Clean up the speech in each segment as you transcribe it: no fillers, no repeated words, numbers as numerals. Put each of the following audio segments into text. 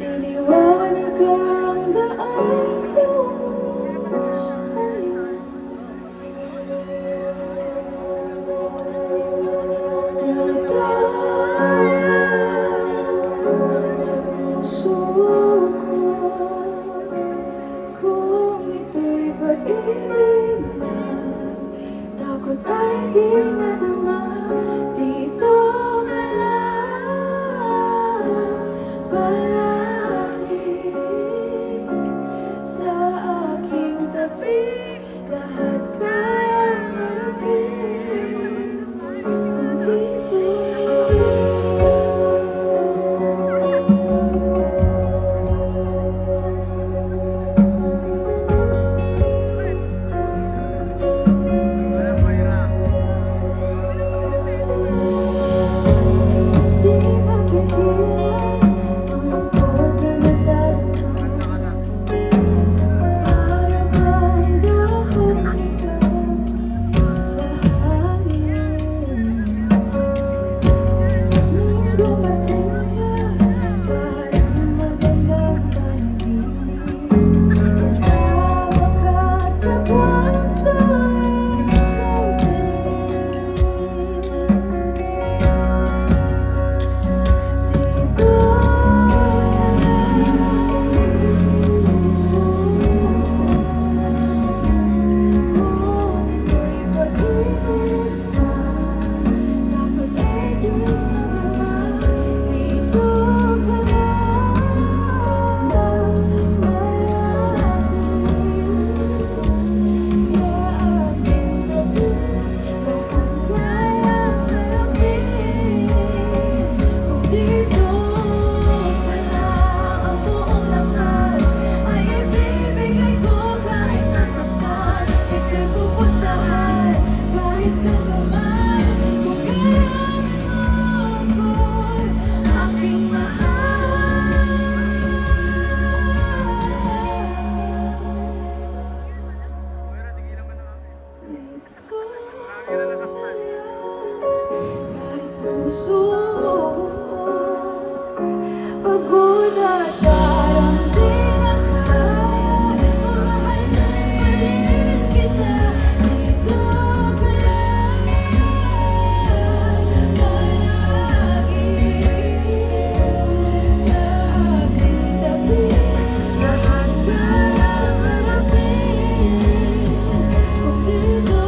Liliwanag ang daan tungo sa'yo. Dadaan sa puso ko kung ito'y pag-ibig na takot ay di nadama. Dito ka lang palagi sa aking tabi. Lahat kayang harapin kung dito. Kahit puso pagod at parang di na kaya, mamahalin pa rin kita. Dito ka lang palagi sa aking tabi. Lahat kayang harapin kung dito.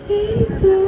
Dito